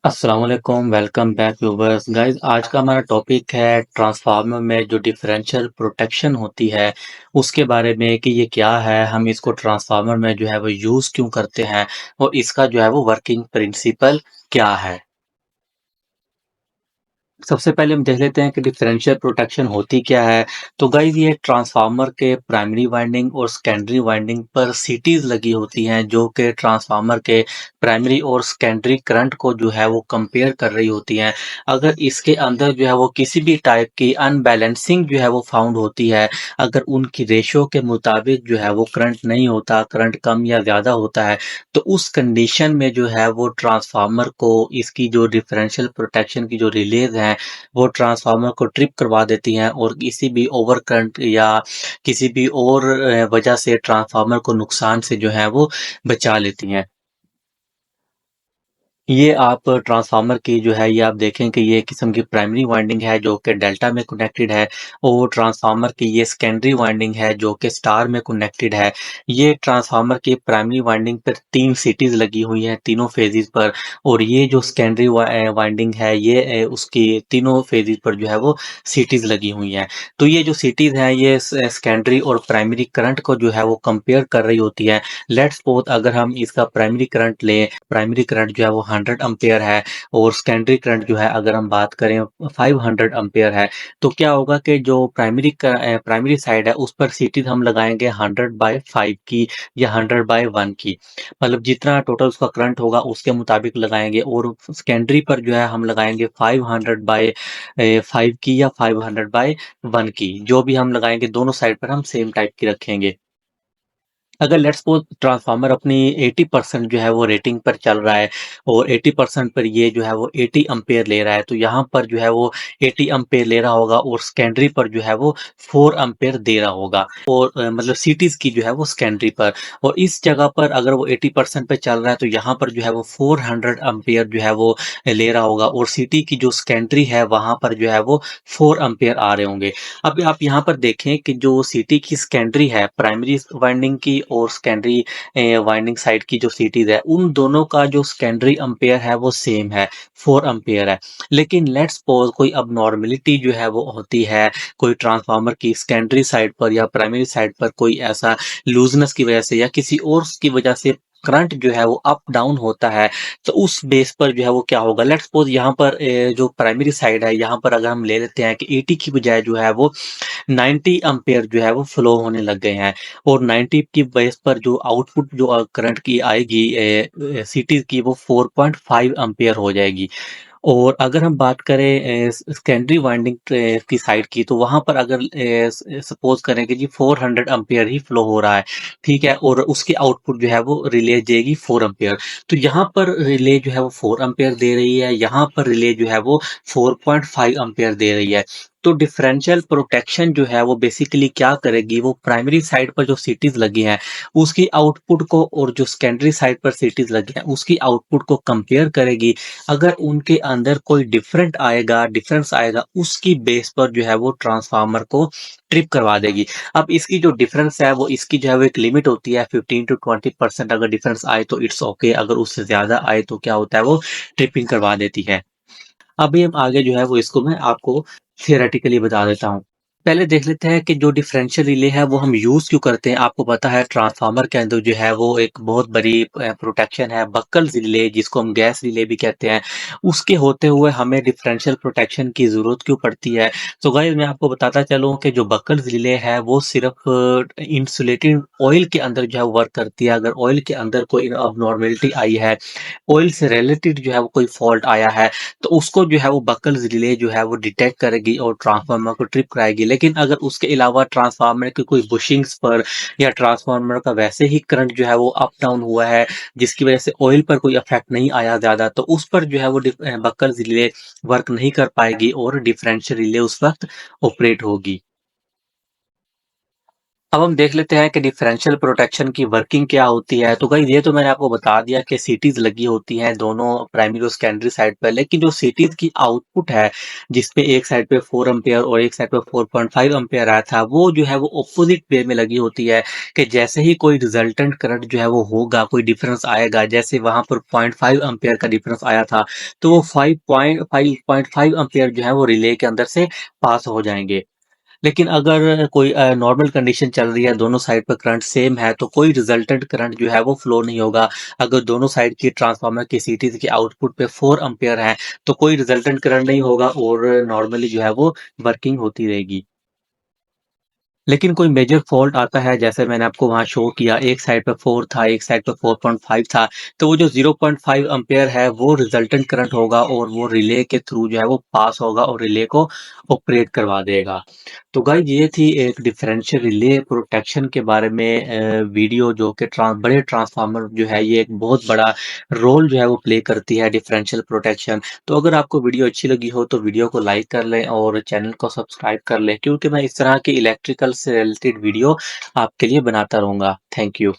अस्सलाम वालेकुम, welcome back viewers. Guys आज का हमारा टॉपिक है ट्रांसफार्मर में जो डिफरेंशियल प्रोटेक्शन होती है, उसके बारे में कि ये क्या है, हम इसको ट्रांसफार्मर में जो है वो यूज़ क्यों करते हैं और इसका जो है वो वर्किंग प्रिंसिपल क्या है। सबसे पहले हम देख लेते हैं कि डिफरेंशियल प्रोटेक्शन होती क्या है। तो गाइस ये ट्रांसफार्मर के प्राइमरी वाइंडिंग और सेकेंडरी वाइंडिंग पर सीटीज लगी होती हैं जो कि ट्रांसफार्मर के प्राइमरी और सेकेंडरी करंट को जो है वो कंपेयर कर रही होती हैं। अगर इसके अंदर जो है वो किसी भी टाइप की अनबैलेंसिंग जो है वो फाउंड होती है, अगर उनकी रेशो के मुताबिक जो है वो करंट नहीं होता, करंट कम या ज़्यादा होता है, तो उस कंडीशन में जो है वो ट्रांसफार्मर को इसकी जो डिफरेंशियल प्रोटेक्शन की जो रिलेज हैं, वो ट्रांसफार्मर को ट्रिप करवा देती हैं और किसी भी ओवर करंट या किसी भी और वजह से ट्रांसफार्मर को नुकसान से जो है वो बचा लेती हैं। ये आप ट्रांसफार्मर की जो है ये आप देखें कि ये किस्म की प्राइमरी वाइंडिंग है जो कि डेल्टा में कनेक्टेड है और ट्रांसफार्मर की ये सेकेंडरी वाइंडिंग है जो कि स्टार में कनेक्टेड है। ये ट्रांसफार्मर की प्राइमरी वाइंडिंग पर 3 सिटीज़ लगी हुई हैं तीनों फेजेज़ पर, और ये जो सेकेंडरी वाइंडिंग है ये उसकी तीनों फेजेज़ पर जो है वो सिटीज़ लगी हुई हैं। तो ये जो सिटीज़ हैं ये सेकेंडरी और प्राइमरी करंट को जो है वो कंपेयर कर रही होती है। लेट्स सपोज अगर हम इसका प्राइमरी करंट लें, प्राइमरी करंट जो है वो 100 एम्पीयर है और सेकेंडरी करंट जो है अगर हम बात करें 500 एम्पीयर है, तो क्या होगा कि जो प्राइमरी साइड है उस पर सीरीज हम लगाएंगे 100/5 की या 100/1 की, मतलब जितना टोटल उसका करंट होगा उसके मुताबिक लगाएंगे, और सेकेंडरी पर जो है हम लगाएंगे 500/5 की या 500/1 की, जो भी हम लगाएंगे दोनों साइड पर हम सेम टाइप की रखेंगे। अगर लेट्स सपोज ट्रांसफार्मर अपनी 80% जो है वो रेटिंग पर चल रहा है और 80% पर ये जो है वो 80 एम्पेयर ले रहा है, तो यहाँ पर जो है वो 80 एम्पेयर ले रहा होगा और सेकेंडरी पर जो है वो 4 एम्पेयर दे रहा होगा, और मतलब सिटीज की जो है वो सेकेंडरी पर। और इस जगह पर अगर वो 80% पे चल रहा है तो यहाँ पर जो है वो 400 एम्पेयर जो है वो ले रहा होगा, और सिटी की जो सेकेंडरी है वहां पर जो है वो 4 एम्पेयर आ रहे होंगे। अब आप यहाँ पर देखें कि जो सिटी की सेकेंडरी है, प्राइमरी वाइंडिंग की और सेकेंडरी वाइंडिंग साइड की जो सिटीज है, उन दोनों का जो सेकेंडरी एम्पेयर है वो सेम है, 4 एम्पेयर है। लेकिन लेट्स सपोज कोई अब नॉर्मलिटी जो है वो होती है, कोई ट्रांसफार्मर की सेकेंडरी साइड पर या प्राइमरी साइड पर कोई ऐसा लूजनेस की वजह से या किसी और की वजह से करंट जो है वो अप डाउन होता है, तो उस बेस पर जो है वो क्या होगा। लेट्स सपोज यहाँ पर जो प्राइमरी साइड है यहाँ पर अगर हम ले लेते हैं कि 80 की बजाय जो है वो 90 एम्पेयर जो है वो फ्लो होने लग गए हैं, और 90 की बेस पर जो आउटपुट जो करंट की आएगी सिटी की, वो 4.5 एम्पेयर हो जाएगी। और अगर हम बात करें सेकेंडरी वाइंडिंग की साइड की, तो वहां पर अगर सपोज करें कि जी 400 एम्पेयर ही फ्लो हो रहा है, ठीक है, और उसकी आउटपुट जो है वो रिले देगी 4 एम्पेयर, तो यहाँ पर रिले जो है वो 4 एम्पेयर दे रही है, यहाँ पर रिले जो है वो 4.5 एम्पेयर दे रही है। तो डिफरेंशियल प्रोटेक्शन जो है वो बेसिकली क्या करेगी, वो प्राइमरी साइड पर जो सिटीज लगी हैं उसकी आउटपुट को और जो सेकेंडरी साइड पर सिटीज लगी हैं उसकी आउटपुट को कंपेयर करेगी। अगर उनके अंदर कोई डिफरेंस आएगा, उसकी बेस पर जो है वो ट्रांसफार्मर को ट्रिप करवा देगी। अब इसकी जो डिफरेंस है वो इसकी जो है वो एक लिमिट होती है 15 to 20%, अगर डिफरेंस आए तो इट्स ओके, अगर उससे ज्यादा आए तो क्या होता है वो ट्रिपिंग करवा देती है। अभी हम आगे जो है वो इसको मैं आपको थियोरेटिकली बता देता हूँ। पहले देख लेते हैं कि जो डिफरेंशियल रिले है वो हम यूज़ क्यों करते हैं। आपको पता है ट्रांसफार्मर के अंदर जो है वो एक बहुत बड़ी प्रोटेक्शन है, बक्कल्स रिले जिसको हम गैस रिले भी कहते हैं। उसके होते हुए हमें डिफरेंशियल प्रोटेक्शन की ज़रूरत क्यों पड़ती है। तो गाइस मैं आपको बताता चलूँ कि जो बक्कल्स रिले है वो सिर्फ इंसुलेटेड ऑयल के अंदर जो है वर्क करती है। अगर ऑयल के अंदर कोई अबनॉर्मेलिटी आई है, ऑयल से रिलेटेड जो है वो कोई फॉल्ट आया है, तो उसको जो है वो बकल्स रिले जो है वो डिटेक्ट करेगी और ट्रांसफार्मर को ट्रिप कराएगी। लेकिन अगर उसके अलावा ट्रांसफार्मर के कोई बुशिंग्स पर या ट्रांसफार्मर का वैसे ही करंट जो है वो अप डाउन हुआ है, जिसकी वजह से ऑयल पर कोई इफेक्ट नहीं आया ज़्यादा, तो उस पर जो है वो बकल्स रिले वर्क नहीं कर पाएगी और डिफरेंशियल रिले उस वक्त ऑपरेट होगी। अब हम देख लेते हैं कि डिफरेंशियल प्रोटेक्शन की वर्किंग क्या होती है। तो गाइस ये तो मैंने आपको बता दिया कि सीटीज़ लगी होती हैं दोनों प्राइमरी और सेकेंडरी साइड पे। लेकिन जो सीटीज़ की आउटपुट है, जिसपे एक साइड पे 4 एम्पीयर और एक साइड पे 4.5 एम्पीयर आया था, वो जो है वो ऑपोज़िट वे में लगी होती है कि जैसे ही कोई रिजल्टेंट करंट जो है वो होगा, कोई डिफरेंस आएगा, जैसे वहाँ पर 0.5 एम्पीयर का डिफरेंस आया था, तो वो 5.5 एम्पीयर जो है वो रिले के अंदर से पास हो जाएँगे। लेकिन अगर कोई नॉर्मल कंडीशन चल रही है, दोनों साइड पे करंट सेम है, तो कोई रिजल्टेंट करंट जो है वो फ्लो नहीं होगा। अगर दोनों साइड की ट्रांसफार्मर की सीटीज़ के आउटपुट पे 4 एम्पीयर है, तो कोई रिजल्टेंट करंट नहीं होगा और नॉर्मली जो है वो वर्किंग होती रहेगी। लेकिन कोई मेजर फ़ॉल्ट आता है, जैसे मैंने आपको वहाँ शो किया, एक साइड पे 4 था, एक साइड पे 4.5 था, तो वो जो 0.5 एम्पीयर है, वो रिजल्टेंट करंट होगा और वो रिले के थ्रू जो है वो पास होगा और रिले को ऑपरेट करवा देगा। तो गाइस ये थी एक डिफरेंशियल रिले प्रोटेक्शन के बारे में वीडियो, जो कि बड़े ट्रांसफार्मर जो है ये एक बहुत बड़ा रोल जो है वो प्ले करती है डिफरेंशियल प्रोटेक्शन। तो अगर आपको वीडियो अच्छी लगी हो तो वीडियो को लाइक कर लें और चैनल को सब्सक्राइब कर लें, क्योंकि मैं इस तरह की इलेक्ट्रिकल से रिलेटेड वीडियो आपके लिए बनाता रहूँगा। Thank you.